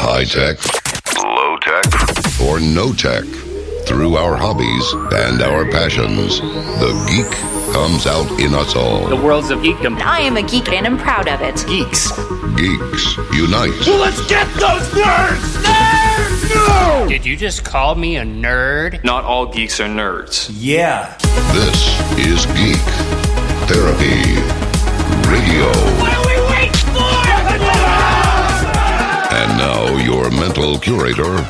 High tech, low tech, or no tech. Through our hobbies and our passions, the geek comes out in us all. The world's of geekdom. I am a geek and I'm proud of it. Geeks. Geeks unite. Well, let's get those nerds! Nerds! No! Did you just call me a nerd? Not all geeks are nerds. Yeah. This is Geek Therapy Radio. What are we waiting for? And now your mental curator,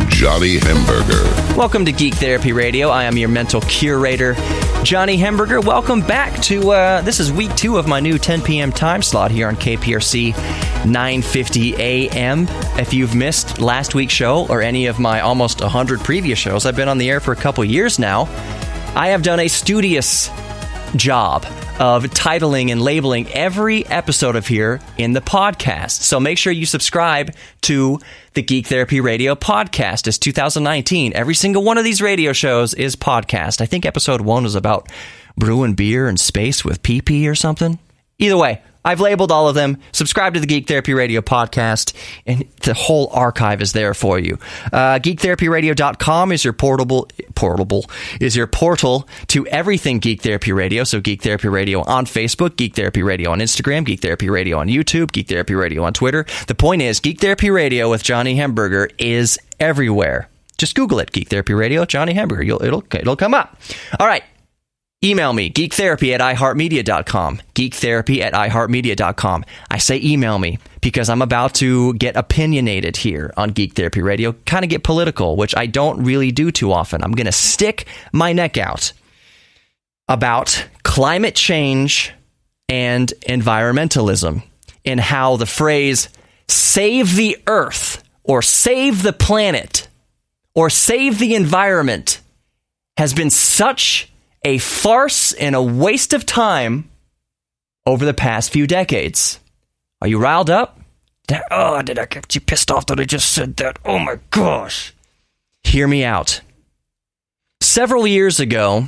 Johnny Hamburger.19 to Geek Therapy Radio. I am your mental curator, Johnny Hamburger. Welcome back to, this is week 2 of my new 10 p.m. time slot here on KPRC 950 AM. If you've missed last week's show or any of my almost 100 previous shows, I've been on the air for a couple years now. I have done a studious job of titling and labeling every episode of here in the podcast. So make sure you subscribe to the Geek Therapy Radio podcast. It's 2019. Every single one of these radio shows is podcast. I think episode 1 was about brewing beer in space with pee-pee or something. Either way, I've labeled all of them. Subscribe to the Geek Therapy Radio podcast, and the whole archive is there for you. GeekTherapyRadio.com is your portal to everything Geek Therapy Radio. So Geek Therapy Radio on Facebook, Geek Therapy Radio on Instagram, Geek Therapy Radio on YouTube, Geek Therapy Radio on Twitter. The point is, Geek Therapy Radio with Johnny Hamburger is everywhere. Just Google it, Geek Therapy Radio, Johnny Hamburger. It'll come up. All right. Email me, geektherapy@iheartmedia.com, geektherapy@iheartmedia.com. I say email me because I'm about to get opinionated here on Geek Therapy Radio, kind of get political, which I don't really do too often. I'm going to stick my neck out about climate change and environmentalism and how the phrase save the earth or save the planet or save the environment has been such a farce and a waste of time over the past few decades. Are you riled up? Did I get you pissed off that I just said that? Oh my gosh. Hear me out. Several years ago,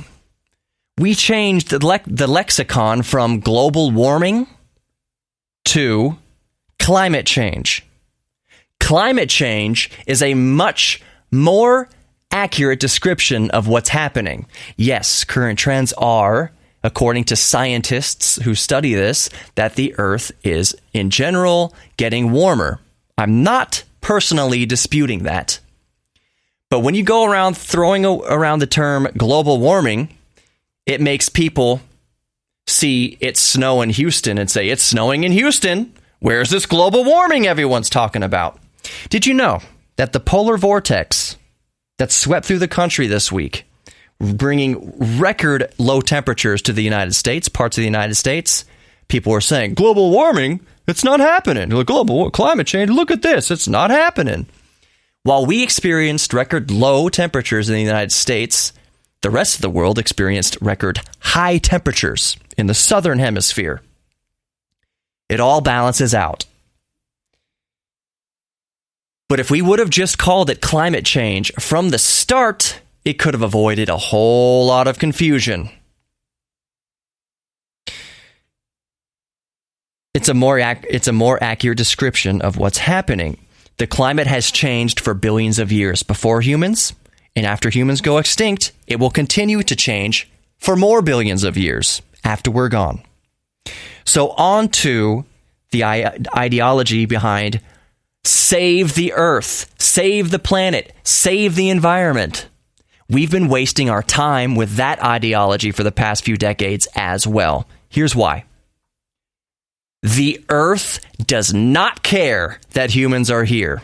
we changed the lexicon from global warming to climate change. Climate change is a much more accurate description of what's happening. Yes, current trends are, according to scientists who study this, that the Earth is, in general, getting warmer. I'm not personally disputing that. But when you go around throwing around the term global warming, it makes people see it snow in Houston and say, it's snowing in Houston. Where's this global warming everyone's talking about? Did you know that the polar vortex that swept through the country this week, bringing record low temperatures to the United States, parts of the United States, people were saying, global warming, it's not happening. Global climate change, look at this, it's not happening. While we experienced record low temperatures in the United States, the rest of the world experienced record high temperatures in the southern hemisphere. It all balances out. But if we would have just called it climate change from the start, it could have avoided a whole lot of confusion. It's a more accurate description of what's happening. The climate has changed for billions of years before humans, and after humans go extinct, it will continue to change for more billions of years after we're gone. So on to the ideology behind save the earth, save the planet, save the environment. We've been wasting our time with that ideology for the past few decades as well. Here's why. The earth does not care that humans are here.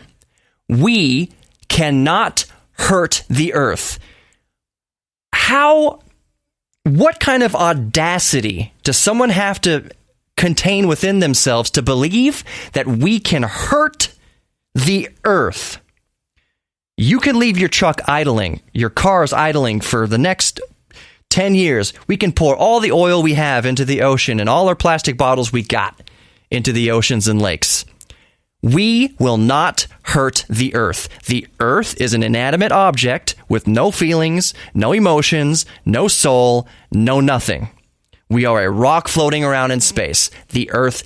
We cannot hurt the earth. What kind of audacity does someone have to contain within themselves to believe that we can hurt the earth? You can leave your truck idling, your cars idling for the next 10 years. We can pour all the oil we have into the ocean and all our plastic bottles we got into the oceans and lakes. We will not hurt the earth. The earth is an inanimate object with no feelings, no emotions, no soul, no nothing. We are a rock floating around in space. The Earth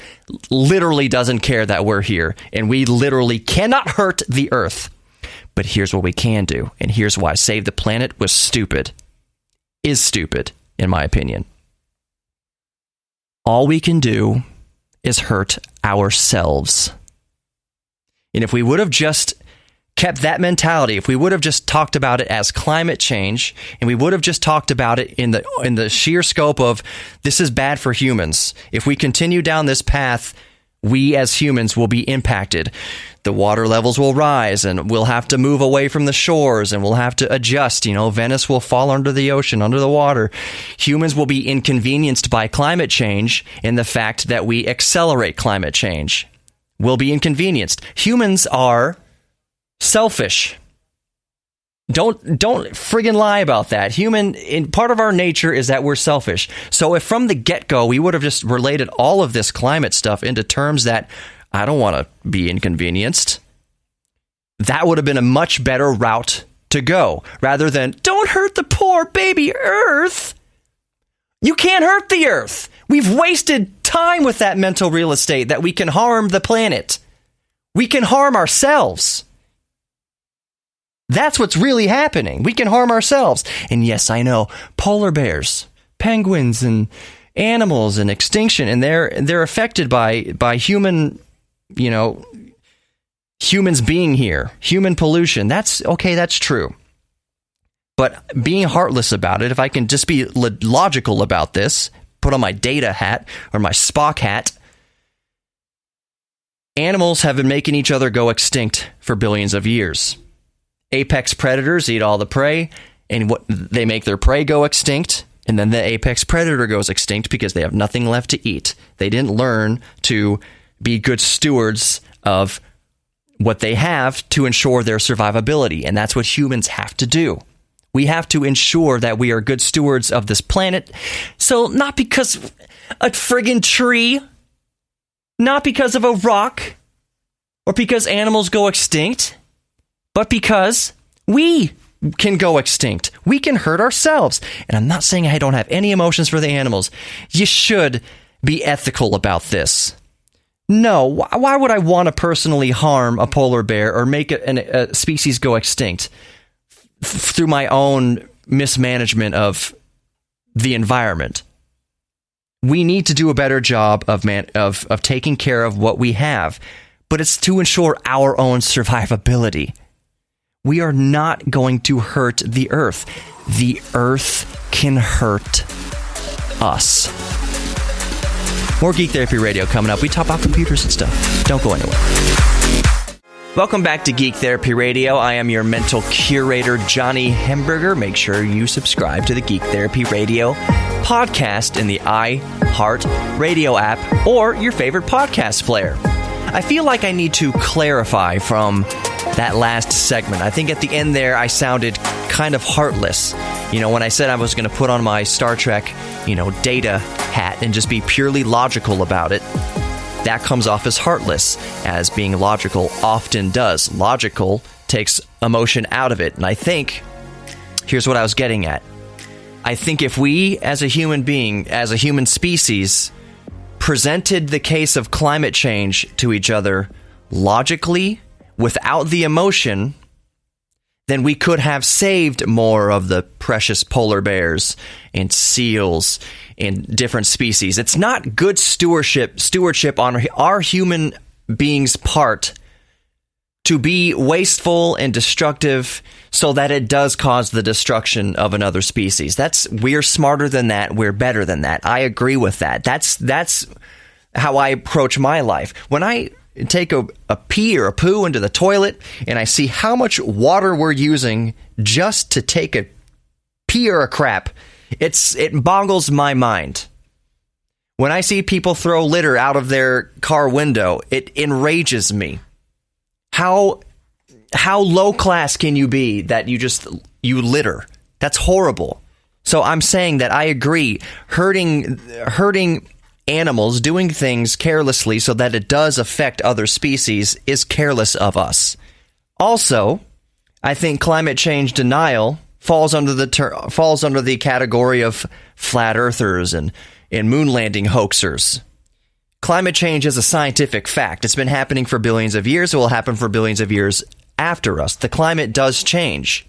literally doesn't care that we're here, and we literally cannot hurt the Earth. But here's what we can do, and here's why Save the Planet was stupid. Is stupid, in my opinion. All we can do is hurt ourselves. And if we would have just kept that mentality, if we would have just talked about it as climate change, and we would have just talked about it in the sheer scope of this is bad for humans. If we continue down this path, we as humans will be impacted. The water levels will rise, and we'll have to move away from the shores, and we'll have to adjust. Venice will fall under the ocean, under the water. Humans will be inconvenienced by climate change and the fact that we accelerate climate change. We'll be inconvenienced. Humans are selfish. Don't friggin' lie about that. Part of our nature is that we're selfish. So if from the get-go we would have just related all of this climate stuff into terms that I don't want to be inconvenienced, that would have been a much better route to go, rather than don't hurt the poor baby Earth. You can't hurt the Earth. We've wasted time with that mental real estate that we can harm the planet. We can harm ourselves. That's what's really happening. We can harm ourselves. And yes, I know, polar bears, penguins, and animals and extinction, and they're affected by human, humans being here, human pollution. That's okay, that's true. But being heartless about it, if I can just be logical about this, put on my data hat or my Spock hat, animals have been making each other go extinct for billions of years. Apex predators eat all the prey, and they make their prey go extinct, and then the apex predator goes extinct because they have nothing left to eat. They didn't learn to be good stewards of what they have to ensure their survivability, and that's what humans have to do. We have to ensure that we are good stewards of this planet. So not because a friggin' tree, not because of a rock, or because animals go extinct, but because we can go extinct. We can hurt ourselves. And I'm not saying I don't have any emotions for the animals. You should be ethical about this. No, why would I want to personally harm a polar bear or make a species go extinct through my own mismanagement of the environment? We need to do a better job of taking care of what we have, but it's to ensure our own survivability. We are not going to hurt the Earth. The Earth can hurt us. More Geek Therapy Radio coming up. We talk about computers and stuff. Don't go anywhere. Welcome back to Geek Therapy Radio. I am your mental curator, Johnny Hemberger. Make sure you subscribe to the Geek Therapy Radio podcast in the iHeart Radio app or your favorite podcast player. I feel like I need to clarify from that last segment. I think at the end there, I sounded kind of heartless. When I said I was going to put on my Star Trek, data hat and just be purely logical about it, that comes off as heartless, as being logical often does. Logical takes emotion out of it. And I think, here's what I was getting at. I think if we, as a human being, as a human species, presented the case of climate change to each other logically, without the emotion, then we could have saved more of the precious polar bears and seals and different species. It's not good stewardship on our human beings' part to be wasteful and destructive so that it does cause the destruction of another species. We're smarter than that. We're better than that. I agree with that. That's how I approach my life. When I take a pee or a poo into the toilet and I see how much water we're using just to take a pee or a crap, it boggles my mind. When I see people throw litter out of their car window, it enrages me. How low class can you be that you litter? That's horrible. So I'm saying that I agree. Hurting animals, doing things carelessly so that it does affect other species, is careless of us. Also, I think climate change denial falls under the category of flat earthers and and moon landing hoaxers. Climate change is a scientific fact. It's been happening for billions of years. It will happen for billions of years after us. The climate does change.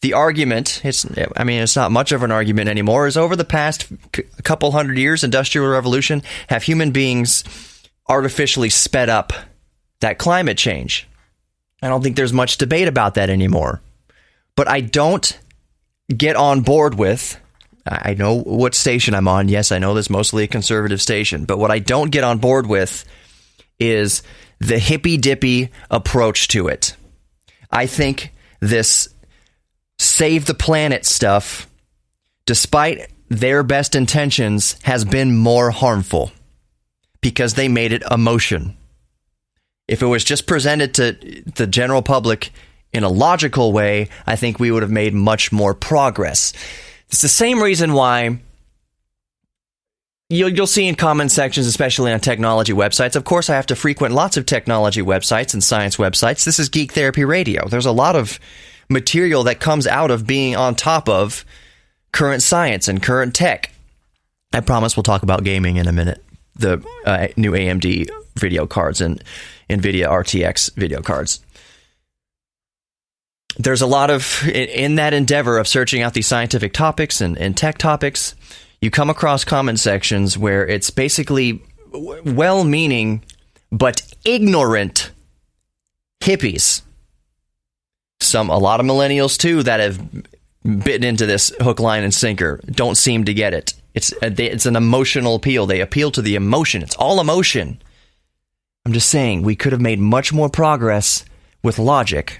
The argument, it's not much of an argument anymore, is over the past couple hundred years, Industrial Revolution, have human beings artificially sped up that climate change. I don't think there's much debate about that anymore. But I don't get on board with, I know what station I'm on. Yes, I know this is mostly a conservative station. But what I don't get on board with is the hippy-dippy approach to it. I think this save the planet stuff, despite their best intentions, has been more harmful because they made it emotion. If it was just presented to the general public in a logical way, I think we would have made much more progress. It's the same reason why you'll see in comment sections, especially on technology websites. Of course, I have to frequent lots of technology websites and science websites. This is Geek Therapy Radio. There's a lot of material that comes out of being on top of current science and current tech. I promise we'll talk about gaming in a minute. The new AMD video cards and NVIDIA RTX video cards. There's a lot of, in that endeavor of searching out these scientific topics and tech topics, you come across comment sections where it's basically well-meaning but ignorant hippies. A lot of millennials, too, that have bitten into this hook, line, and sinker don't seem to get it. It's an emotional appeal. They appeal to the emotion. It's all emotion. I'm just saying, we could have made much more progress with logic.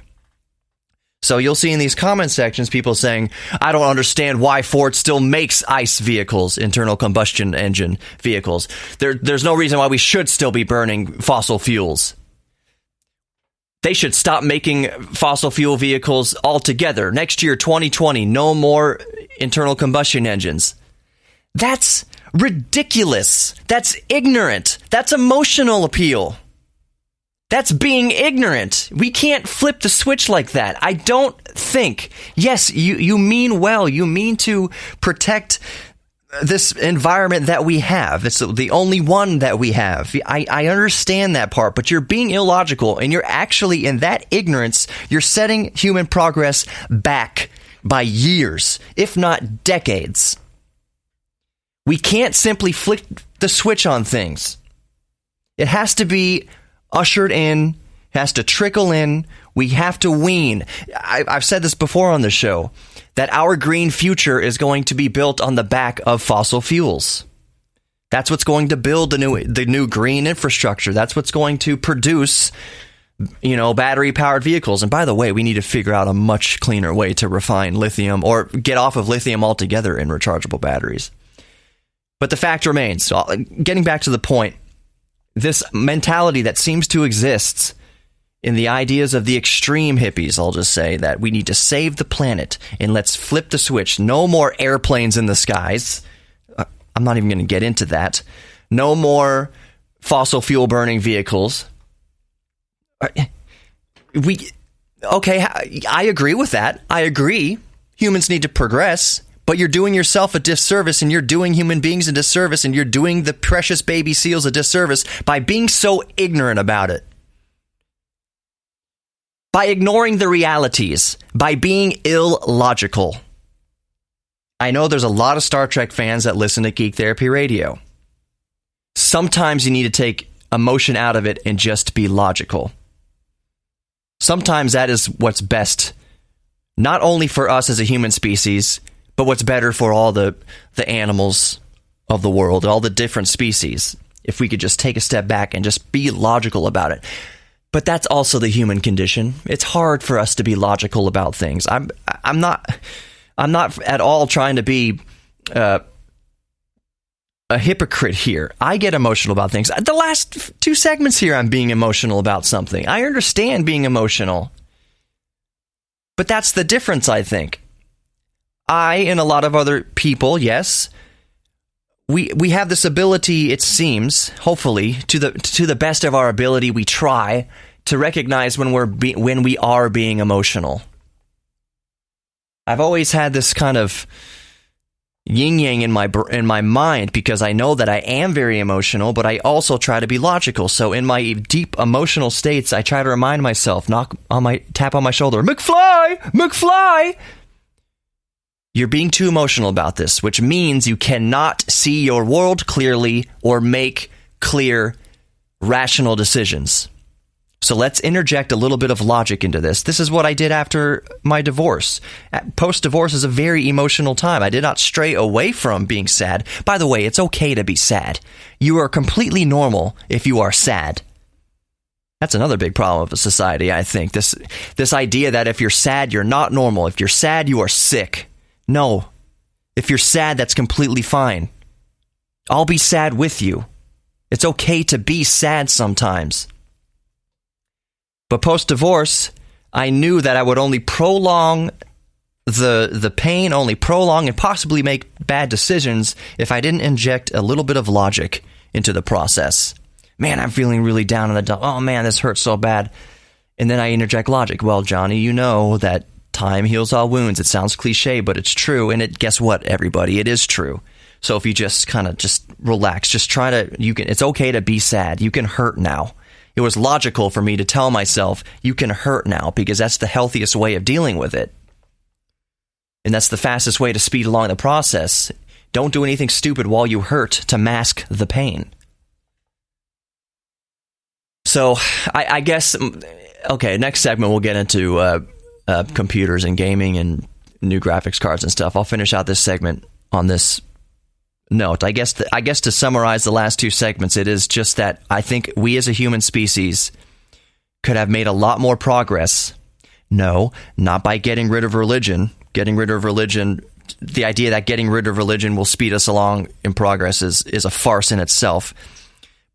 So you'll see in these comment sections people saying, I don't understand why Ford still makes ICE vehicles, internal combustion engine vehicles. There's no reason why we should still be burning fossil fuels. They should stop making fossil fuel vehicles altogether. Next year, 2020, no more internal combustion engines. That's ridiculous. That's ignorant. That's emotional appeal. That's being ignorant. We can't flip the switch like that. I don't think. Yes, you mean well. You mean to protect this environment that we have. It's the only one that we have. I understand that part, but you're being illogical, and you're actually, in that ignorance, you're setting human progress back by years, if not decades. We can't simply flick the switch on things. It has to be ushered in, has to trickle in. We have to wean. I've said this before on the show, that our green future is going to be built on the back of fossil fuels. That's what's going to build the new green infrastructure. That's what's going to produce, battery-powered vehicles. And by the way, we need to figure out a much cleaner way to refine lithium or get off of lithium altogether in rechargeable batteries. But the fact remains, so getting back to the point, this mentality that seems to exist in the ideas of the extreme hippies, I'll just say, that we need to save the planet and let's flip the switch. No more airplanes in the skies. I'm not even going to get into that. No more fossil fuel burning vehicles. I agree with that. I agree. Humans need to progress. But you're doing yourself a disservice, and you're doing human beings a disservice, and you're doing the precious baby seals a disservice by being so ignorant about it. By ignoring the realities, by being illogical. I know there's a lot of Star Trek fans that listen to Geek Therapy Radio. Sometimes you need to take emotion out of it and just be logical. Sometimes that is what's best, not only for us as a human species, but what's better for all the animals of the world, all the different species, if we could just take a step back and just be logical about it. But that's also the human condition. It's hard for us to be logical about things. I'm not at all trying to be a hypocrite here. I get emotional about things. The last 2 segments here, I'm being emotional about something. I understand being emotional. But that's the difference, I think. I and a lot of other people, yes, we have this ability, it seems, hopefully, to the best of our ability, we try to recognize when we are being emotional. I've always had this kind of, yin-yang in my mind, because I know that I am very emotional, but I also try to be logical. So in my deep emotional states, I try to remind myself, tap on my shoulder, McFly! You're being too emotional about this, which means you cannot see your world clearly or make clear, rational decisions. So let's interject a little bit of logic into this. This is what I did after my divorce. Post-divorce is a very emotional time. I did not stray away from being sad. By the way, it's okay to be sad. You are completely normal if you are sad. That's another big problem of society, I think. This idea that if you're sad, you're not normal. If you're sad, you are sick. No. If you're sad, that's completely fine. I'll be sad with you. It's okay to be sad sometimes. But post-divorce, I knew that I would only prolong the pain, only prolong and possibly make bad decisions if I didn't inject a little bit of logic into the process. Man, I'm feeling really down in the dump. Oh man, this hurts so bad. And then I interject logic. Well, Johnny, you know that time heals all wounds. It sounds cliche, but it's true. And guess what, everybody? It is true. So if you just kind of just relax, just try to, it's okay to be sad. You can hurt now. It was logical for me to tell myself, you can hurt now, because that's the healthiest way of dealing with it. And that's the fastest way to speed along the process. Don't do anything stupid while you hurt to mask the pain. So I guess, okay, next segment we'll get into computers and gaming and new graphics cards and stuff. I'll finish out this segment on this note. I guess to summarize the last two segments, it is just that I think we as a human species could have made a lot more progress. No, not by getting rid of religion. Getting rid of religion, the idea that getting rid of religion will speed us along in progress is a farce in itself.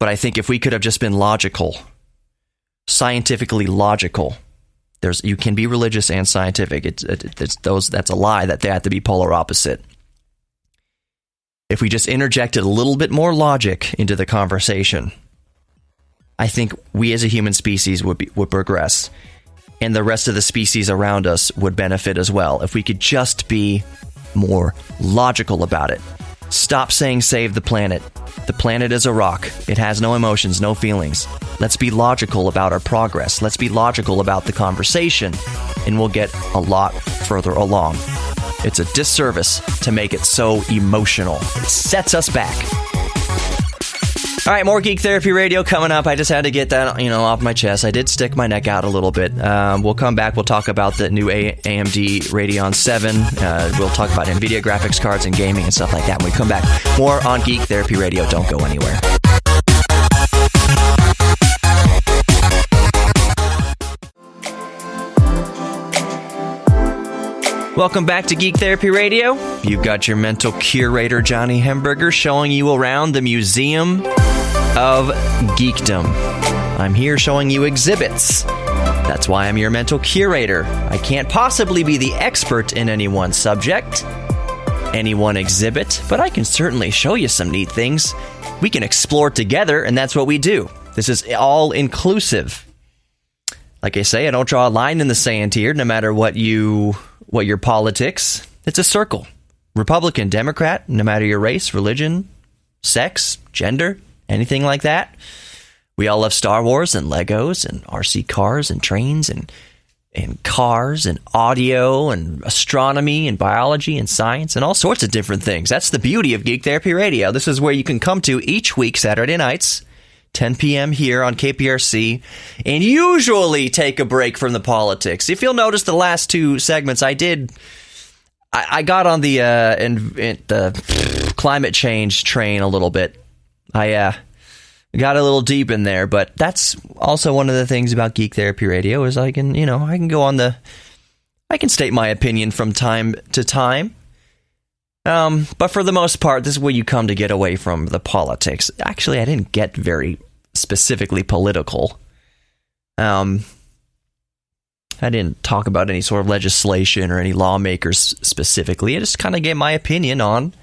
But I think if we could have just been logical, scientifically logical, you can be religious and scientific. That's a lie that they have to be polar opposite. If we just interjected a little bit more logic into the conversation, I think we as a human species would progress, and the rest of the species around us would benefit as well. If we could just be more logical about it. Stop saying save the planet. The planet is a rock. It has no emotions, no feelings. Let's be logical about our progress. Let's be logical about the conversation, and we'll get a lot further along. It's a disservice to make it so emotional. It sets us back. All right, more Geek Therapy Radio coming up. I just had to get that, off my chest. I did stick my neck out a little bit. We'll come back. We'll talk about the new AMD Radeon VII. We'll talk about NVIDIA graphics cards and gaming and stuff like that when we come back. More on Geek Therapy Radio. Don't go anywhere. Welcome back to Geek Therapy Radio. You've got your mental curator, Johnny Hemberger, showing you around the Museum of Geekdom. I'm here showing you exhibits. That's why I'm your mental curator. I can't possibly be the expert in any one subject, any one exhibit, but I can certainly show you some neat things. We can explore together, and that's what we do. This is all inclusive. Like I say, I don't draw a line in the sand here, no matter what your politics. It's a circle. Republican, Democrat, no matter your race, religion, sex, gender, anything like that. We all love Star Wars and Legos and RC cars and trains and cars and audio and astronomy and biology and science and all sorts of different things. That's the beauty of Geek Therapy Radio. This is where you can come to each week, Saturday nights, 10 p.m. here on KPRC, and usually take a break from the politics. If you'll notice the last two segments, I got on the climate change train a little bit. I got a little deep in there, but that's also one of the things about Geek Therapy Radio is I can state my opinion from time to time. But for the most part, this is where you come to get away from the politics. Actually, I didn't get very specifically political. I didn't talk about any sort of legislation or any lawmakers specifically. I just kind of gave my opinion on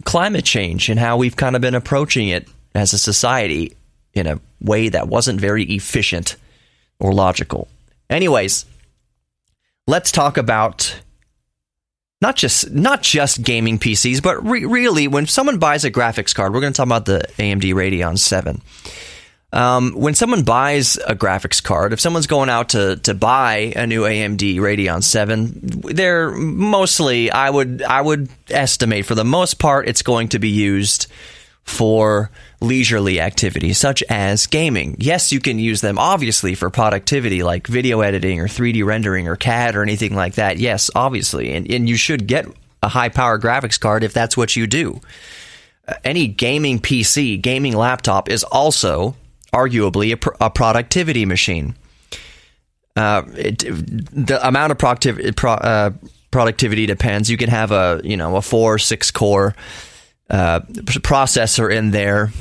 climate change and how we've kind of been approaching it as a society in a way that wasn't very efficient or logical. Anyways, let's talk about not just gaming PCs, but really when someone buys a graphics card, we're going to talk about the AMD Radeon VII. When someone buys a graphics card, if someone's going out to buy a new AMD Radeon VII, they're mostly, I would estimate for the most part, it's going to be used for leisurely activities such as gaming. Yes, you can use them obviously for productivity like video editing or 3D rendering or CAD or anything like that. Yes, obviously. And you should get a high-power graphics card if that's what you do. Any gaming PC, gaming laptop is also arguably a productivity machine. The amount of productivity depends. You can have a 4 or 6 core processor in there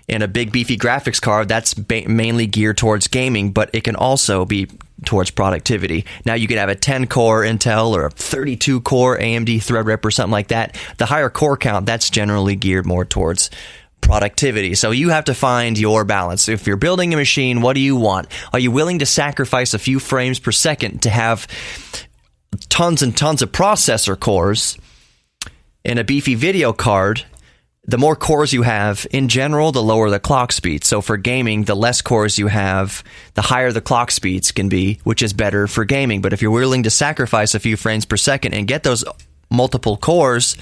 and a big beefy graphics card that's mainly geared towards gaming, but it can also be towards productivity. Now you can have a 10 core Intel or a 32 core AMD Threadripper or something like that. The higher core count, that's generally geared more towards productivity. So you have to find your balance. If you're building a machine, what do you want? Are you willing to sacrifice a few frames per second to have tons and tons of processor cores and a beefy video card? The more cores you have, in general, the lower the clock speed. So for gaming, the less cores you have, the higher the clock speeds can be, which is better for gaming. But if you're willing to sacrifice a few frames per second and get those multiple cores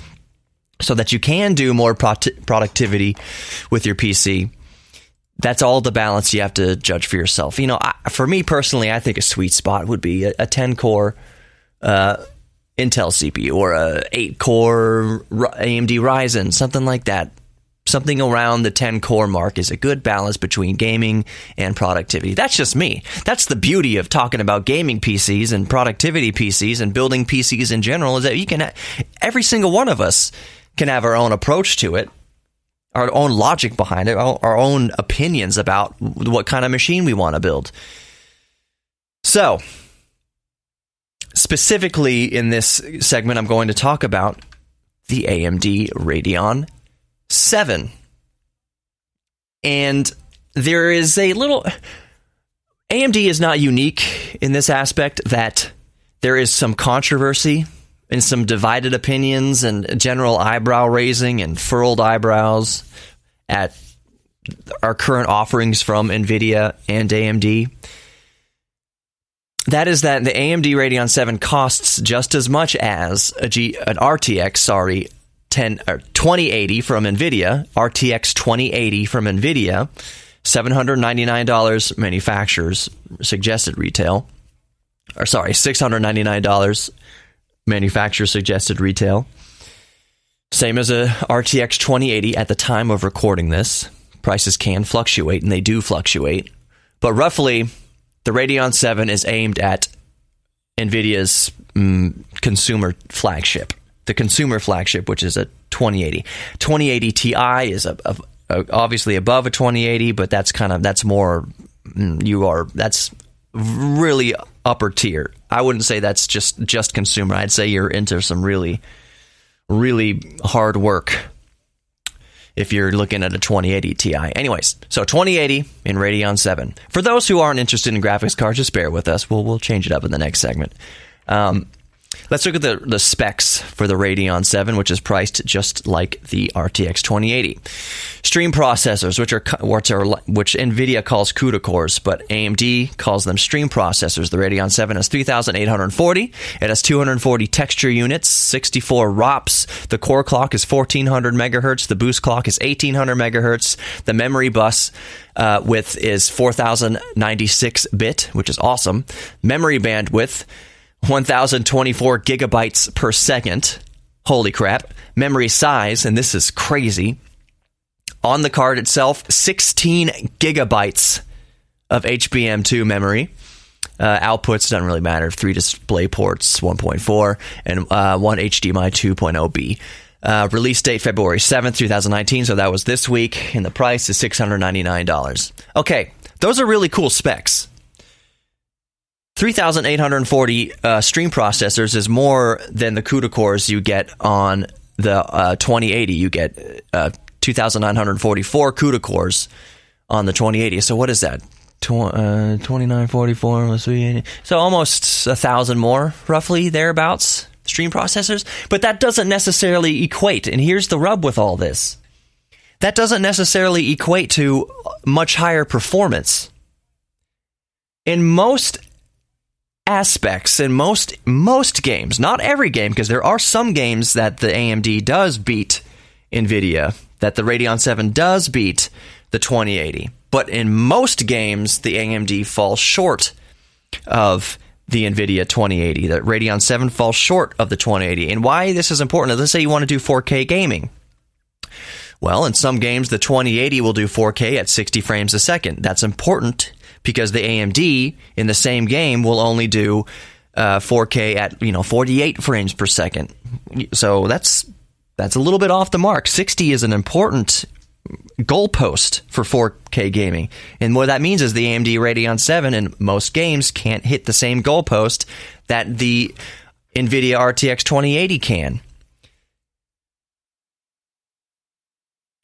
so that you can do more productivity with your PC, that's all the balance you have to judge for yourself. For me personally, I think a sweet spot would be a 10-core Intel CPU or a 8-core AMD Ryzen, something like that. Something around the 10-core mark is a good balance between gaming and productivity. That's just me. That's the beauty of talking about gaming PCs and productivity PCs and building PCs in general, is that every single one of us can have our own approach to it, our own logic behind it, our own opinions about what kind of machine we want to build. So, specifically in this segment, I'm going to talk about the AMD Radeon VII. And there is a little... AMD is not unique in this aspect that there is some controversy and some divided opinions and general eyebrow raising and furrowed eyebrows at our current offerings from NVIDIA and AMD. That is that the AMD Radeon VII costs just as much as an RTX 2080 from NVIDIA, RTX 2080 from NVIDIA, $799 manufacturer's suggested retail. Or sorry, $699 manufacturer suggested retail. Same as a RTX 2080 at the time of recording this. Prices can fluctuate, and they do fluctuate. But roughly, the Radeon VII is aimed at NVIDIA's consumer flagship. The consumer flagship, which is a 2080. 2080 Ti is obviously above a 2080, but that's really upper tier. I wouldn't say that's just consumer. I'd say you're into some really, really hard work if you're looking at a 2080 Ti. Anyways, so 2080 in Radeon 7. For those who aren't interested in graphics cards, just bear with us. We'll change it up in the next segment. Let's look at the specs for the Radeon 7, which is priced just like the RTX 2080. Stream processors, which NVIDIA calls CUDA cores, but AMD calls them stream processors. The Radeon 7 has 3,840. It has 240 texture units, 64 ROPs. The core clock is 1,400 megahertz. The boost clock is 1,800 megahertz. The memory bus width is 4,096 bit, which is awesome. Memory bandwidth, 1,024 gigabytes per second. Holy crap. Memory size, and this is crazy. On the card itself, 16 gigabytes of HBM2 memory. Outputs doesn't really matter. 3 display ports, 1.4, and 1 HDMI 2.0B. Release date February 7th, 2019, so that was this week, and the price is $699. Okay, those are really cool specs. 3,840 stream processors is more than the CUDA cores you get on the 2080. You get 2,944 CUDA cores on the 2080. So what is that? 2,944 plus 380. So almost 1,000 more, roughly, thereabouts. stream processors, but that doesn't necessarily equate. And here's the rub with all this. That doesn't necessarily equate to much higher performance. In most aspects, in most games, not every game, because there are some games that the AMD does beat NVIDIA, that the Radeon VII does beat the 2080. But in most games, the AMD falls short of the NVIDIA 2080. The Radeon VII falls short of the 2080. And why this is important, let's say you want to do 4K gaming. Well, in some games, the 2080 will do 4K at 60 frames a second. That's important because the AMD in the same game will only do 4K at 48 frames per second. So that's a little bit off the mark. 60 is an important goalpost for 4K gaming. And what that means is the AMD Radeon VII in most games can't hit the same goalpost that the NVIDIA RTX 2080 can.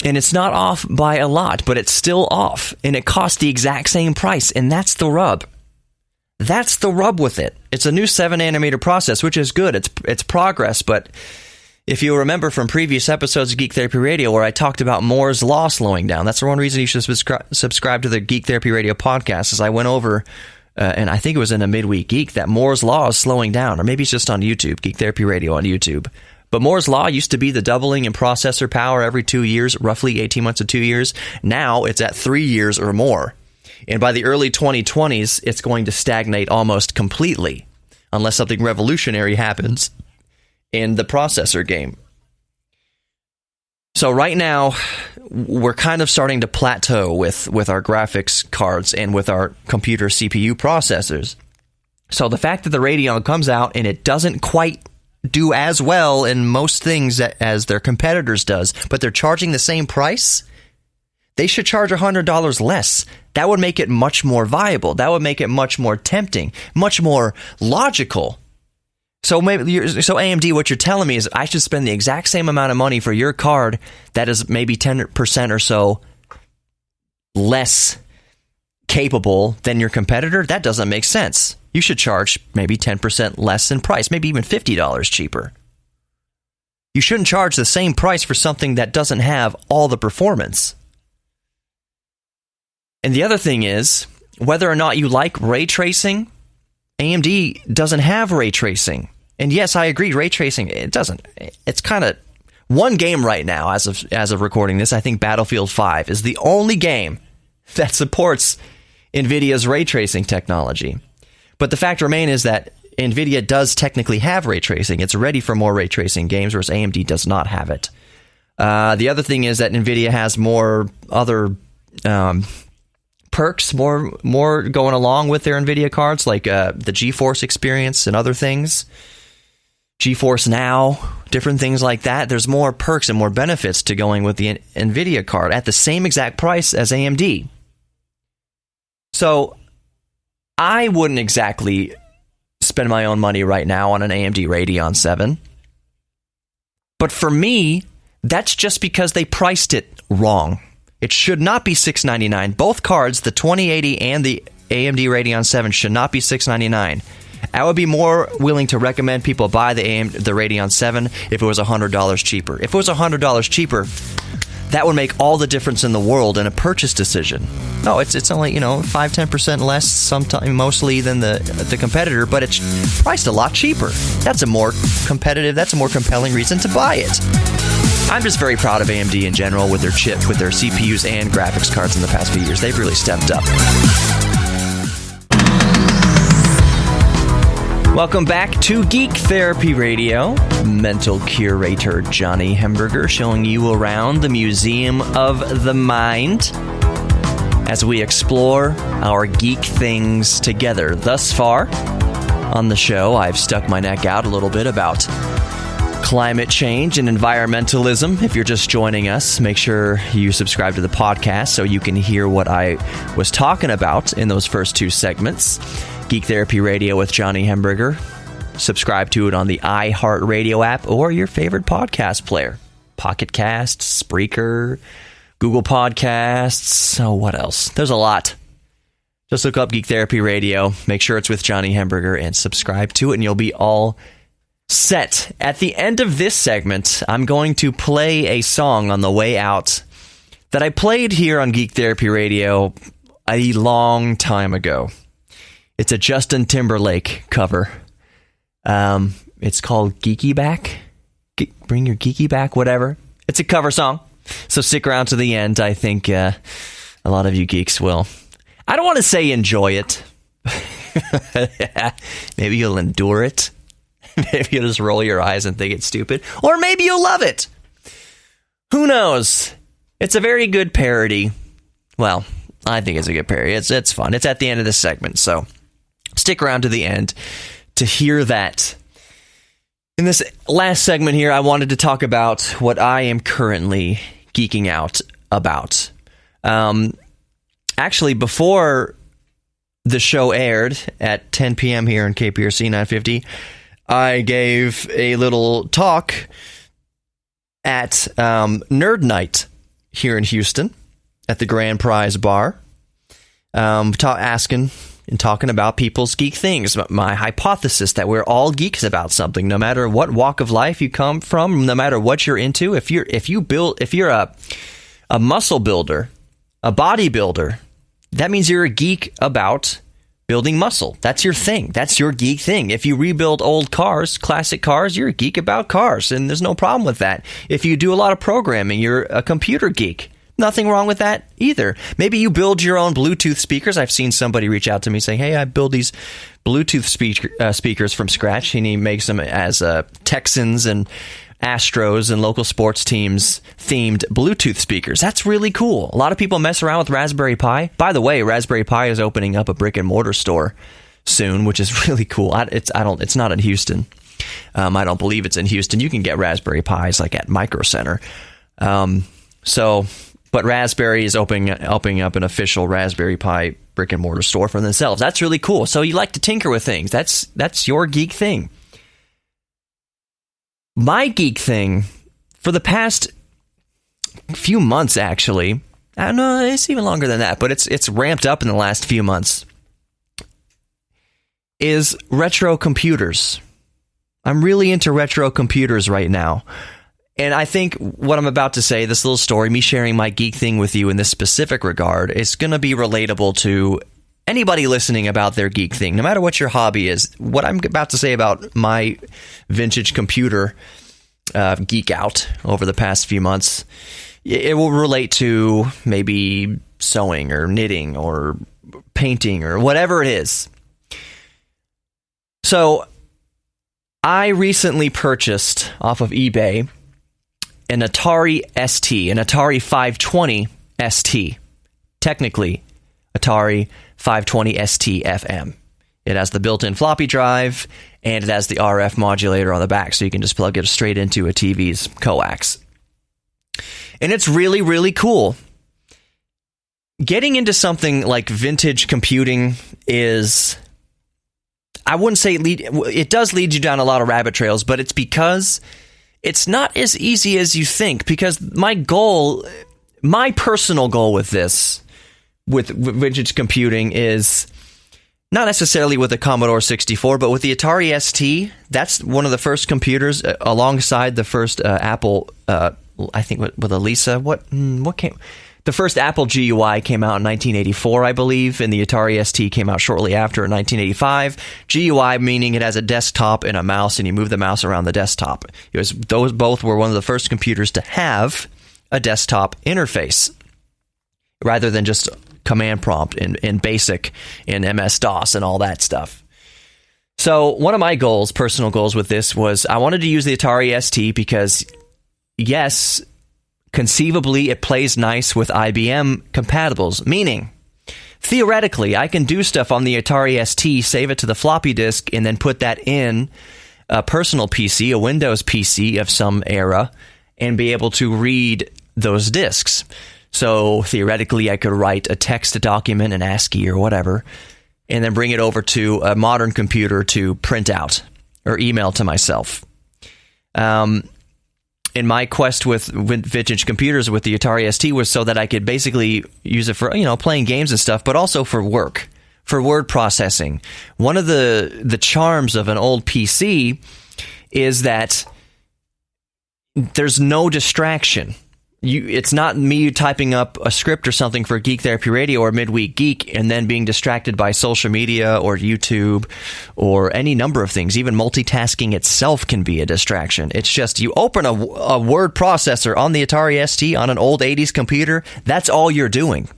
And it's not off by a lot, but it's still off. And it costs the exact same price. And that's the rub. That's the rub with it. It's a new 7nm process, which is good. It's progress. But if you remember from previous episodes of Geek Therapy Radio where I talked about Moore's Law slowing down, that's the one reason you should subscribe to the Geek Therapy Radio podcast, is I went over, and I think it was in a Midweek Geek, that Moore's Law is slowing down. Or maybe it's just on YouTube, Geek Therapy Radio on YouTube. But Moore's Law used to be the doubling in processor power every 2 years, roughly 18 months to 2 years. Now it's at 3 years or more. And by the early 2020s, it's going to stagnate almost completely, unless something revolutionary happens in the processor game. So right now, we're kind of starting to plateau with our graphics cards and with our computer CPU processors. So the fact that the Radeon comes out and it doesn't quite do as well in most things as their competitors does, but they're charging the same price, they should charge $100 less. That would make it much more viable. That would make it much more tempting, much more logical. So AMD, what you're telling me is I should spend the exact same amount of money for your card that is maybe 10% or so less capable than your competitor? That doesn't make sense. You should charge maybe 10% less in price, maybe even $50 cheaper. You shouldn't charge the same price for something that doesn't have all the performance. And the other thing is, whether or not you like ray tracing, AMD doesn't have ray tracing. And yes, I agree, ray tracing, it doesn't. It's kind of one game right now, as of recording this. I think Battlefield 5 is the only game that supports NVIDIA's ray tracing technology. But the fact remains is that NVIDIA does technically have ray tracing. It's ready for more ray tracing games, whereas AMD does not have it. The other thing is that NVIDIA has more other perks, more going along with their NVIDIA cards, like the GeForce experience and other things. GeForce Now, different things like that. There's more perks and more benefits to going with the NVIDIA card at the same exact price as AMD. So I wouldn't exactly spend my own money right now on an AMD Radeon VII. But for me, that's just because they priced it wrong. It should not be $699. Both cards, the 2080 and the AMD Radeon VII, should not be $699. I would be more willing to recommend people buy the Radeon VII if it was $100 cheaper. If it was $100 cheaper, that would make all the difference in the world in a purchase decision. No, it's only 5-10% less, sometimes mostly than the competitor, but it's priced a lot cheaper. That's a more competitive, that's a more compelling reason to buy it. I'm just very proud of AMD in general with their chip, with their CPUs and graphics cards in the past few years. They've really stepped up. Welcome back to Geek Therapy Radio. Mental curator Johnny Hemberger showing you around the Museum of the Mind as we explore our geek things together. Thus far on the show, I've stuck my neck out a little bit about climate change and environmentalism. If you're just joining us, make sure you subscribe to the podcast so you can hear what I was talking about in those first two segments. Geek Therapy Radio with Johnny Hemberger. Subscribe to it on the iHeartRadio app or your favorite podcast player. Pocket Cast, Spreaker, Google Podcasts. Oh, what else? There's a lot. Just look up Geek Therapy Radio. Make sure it's with Johnny Hemberger and subscribe to it, and you'll be all set. At the end of this segment, I'm going to play a song on the way out that I played here on Geek Therapy Radio a long time ago. It's a Justin Timberlake cover. It's called Geeky Back. Bring your geeky back, whatever. It's a cover song. So stick around to the end. I think a lot of you geeks will. I don't want to say enjoy it. Maybe you'll endure it. Maybe you'll just roll your eyes and think it's stupid. Or maybe you'll love it. Who knows? It's a very good parody. Well, I think it's a good parody. It's fun. It's at the end of this segment, so stick around to the end to hear that. In this last segment here, I wanted to talk about what I am currently geeking out about. Actually, before the show aired at 10 p.m. here on KPRC 950, I gave a little talk at Nerd Night here in Houston at the Grand Prize Bar, asking and talking about people's geek things. My hypothesis that we're all geeks about something, no matter what walk of life you come from, no matter what you're into. If you're a muscle builder, a bodybuilder, that means you're a geek about building muscle. That's your thing. That's your geek thing. If you rebuild old cars, classic cars, you're a geek about cars, and there's no problem with that. If you do a lot of programming, you're a computer geek. Nothing wrong with that either. Maybe you build your own Bluetooth speakers. I've seen somebody reach out to me saying, hey, I build these Bluetooth speakers from scratch, and he makes them as Texans and Astros and local sports teams themed Bluetooth speakers. That's really cool. A lot of people mess around with Raspberry Pi. By the way, Raspberry Pi is opening up a brick and mortar store soon, which is really cool. It's not in Houston. I don't believe it's in Houston. You can get Raspberry Pis like at Micro Center. But Raspberry is opening up an official Raspberry Pi brick and mortar store for themselves. That's really cool. So you like to tinker with things. That's your geek thing. My geek thing, for the past few months, actually, I don't know, it's even longer than that, but it's ramped up in the last few months, is retro computers. I'm really into retro computers right now. And I think what I'm about to say, this little story, me sharing my geek thing with you in this specific regard, is going to be relatable to anybody listening about their geek thing, no matter what your hobby is. What I'm about to say about my vintage computer geek out over the past few months, it will relate to maybe sewing or knitting or painting or whatever it is. So I recently purchased off of eBay an Atari ST, an Atari 520 ST. Technically, Atari 520 ST FM. It has the built-in floppy drive, and it has the RF modulator on the back, so you can just plug it straight into a TV's coax. And it's really, really cool. Getting into something like vintage computing is, I wouldn't say it does lead you down a lot of rabbit trails, but it's because it's not as easy as you think, because my personal goal with this, with vintage computing, is not necessarily with the Commodore 64, but with the Atari ST. That's one of the first computers alongside the first Apple, I think with Elisa. What came? The first Apple GUI came out in 1984, I believe, and the Atari ST came out shortly after in 1985. GUI meaning it has a desktop and a mouse, and you move the mouse around the desktop. Those both were one of the first computers to have a desktop interface, rather than just command prompt in BASIC, in MS-DOS, and all that stuff. So one of my personal goals with this was I wanted to use the Atari ST because, yes, conceivably, it plays nice with IBM compatibles, meaning, theoretically, I can do stuff on the Atari ST, save it to the floppy disk, and then put that in a personal PC, a Windows PC of some era, and be able to read those disks. So, theoretically, I could write a text document in ASCII or whatever, and then bring it over to a modern computer to print out or email to myself. In my quest with vintage computers with the Atari ST was so that I could basically use it for, playing games and stuff, but also for work, for word processing. One of the charms of an old PC is that there's no distraction. It's not me typing up a script or something for Geek Therapy Radio or Midweek Geek and then being distracted by social media or YouTube or any number of things. Even multitasking itself can be a distraction. It's just you open a word processor on the Atari ST on an old 80s computer, that's all you're doing.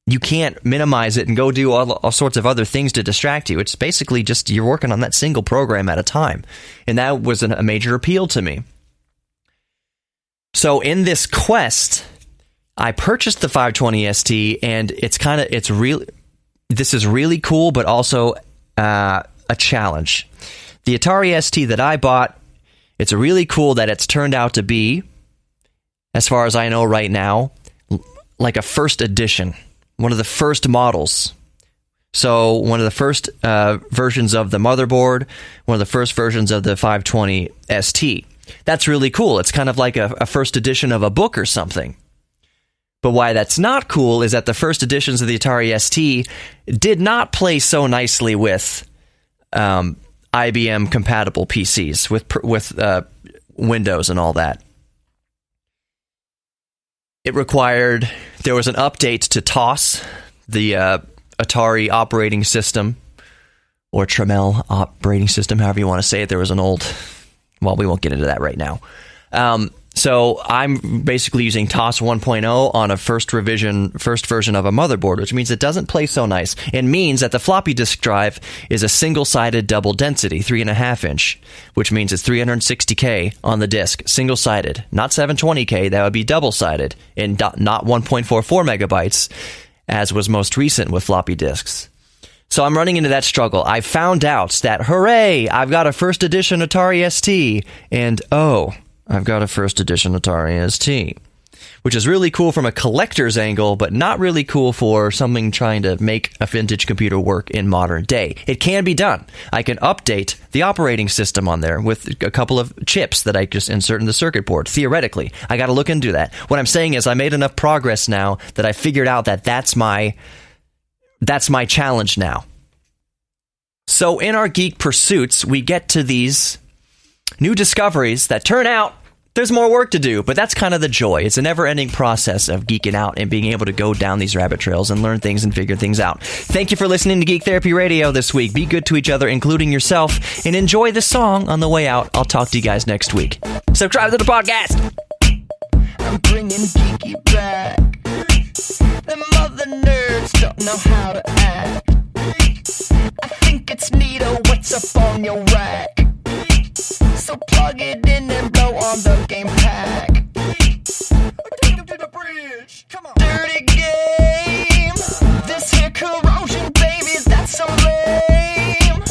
You can't minimize it and go do all sorts of other things to distract you. It's basically just you're working on that single program at a time. And that was a major appeal to me. So in this quest, I purchased the 520 ST, and this is really cool, but also a challenge. The Atari ST that I bought, it's really cool that it's turned out to be, as far as I know right now, like a first edition, one of the first models. So one of the first versions of the motherboard, one of the first versions of the 520 ST. That's really cool. It's kind of like a first edition of a book or something. But why that's not cool is that the first editions of the Atari ST did not play so nicely with IBM compatible PCs, with Windows and all that. There was an update to TOS, the Atari operating system, or Tramiel operating system, however you want to say it. There was an old... Well, we won't get into that right now. So I'm basically using TOS 1.0 on a first version of a motherboard, which means it doesn't play so nice. It means that the floppy disk drive is a single-sided double density, 3.5 inch, which means it's 360K on the disk, single-sided. Not 720K, that would be double-sided, and not 1.44 megabytes, as was most recent with floppy disks. So I'm running into that struggle. I found out that, hooray, I've got a first edition Atari ST, and I've got a first edition Atari ST, which is really cool from a collector's angle, but not really cool for something trying to make a vintage computer work in modern day. It can be done. I can update the operating system on there with a couple of chips that I just insert in the circuit board, theoretically. I got to look into that. What I'm saying is I made enough progress now that I figured out that that's my challenge now. So in our geek pursuits, we get to these new discoveries that turn out there's more work to do, but that's kind of the joy. It's a never-ending process of geeking out and being able to go down these rabbit trails and learn things and figure things out. Thank you for listening to Geek Therapy Radio this week. Be good to each other, including yourself, and enjoy the song on the way out. I'll talk to you guys next week. Subscribe to the podcast. I'm bringing geeky back. The mother nerds don't know how to act. I think it's neato what's up on your rack. So plug it in and blow on the game pack. Take him to the bridge. Come on. Dirty game. This here corrosion, baby, that's so lame.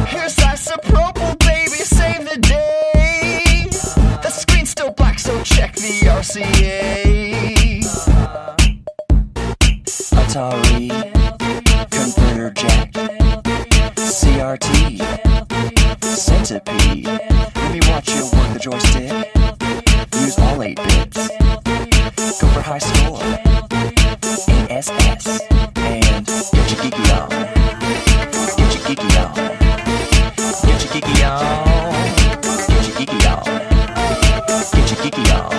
Here's isopropyl, baby, save the day. The screen's still black, so check the RCA. Atari converter jack, CRT, centipede. Let me watch you work the joystick. Use all 8 bits. Go for high score. ASS. And get your geeky on. Get your geeky on. Get your geeky on. Get your geeky on. Get your geeky on.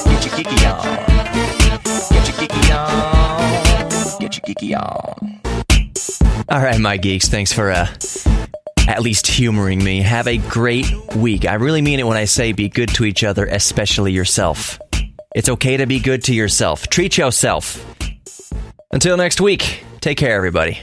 Get your geeky on. Get your geeky on. Get your geeky on. All right, my geeks, thanks for at least humoring me. Have a great week. I really mean it when I say be good to each other, especially yourself. It's okay to be good to yourself. Treat yourself. Until next week, take care, everybody.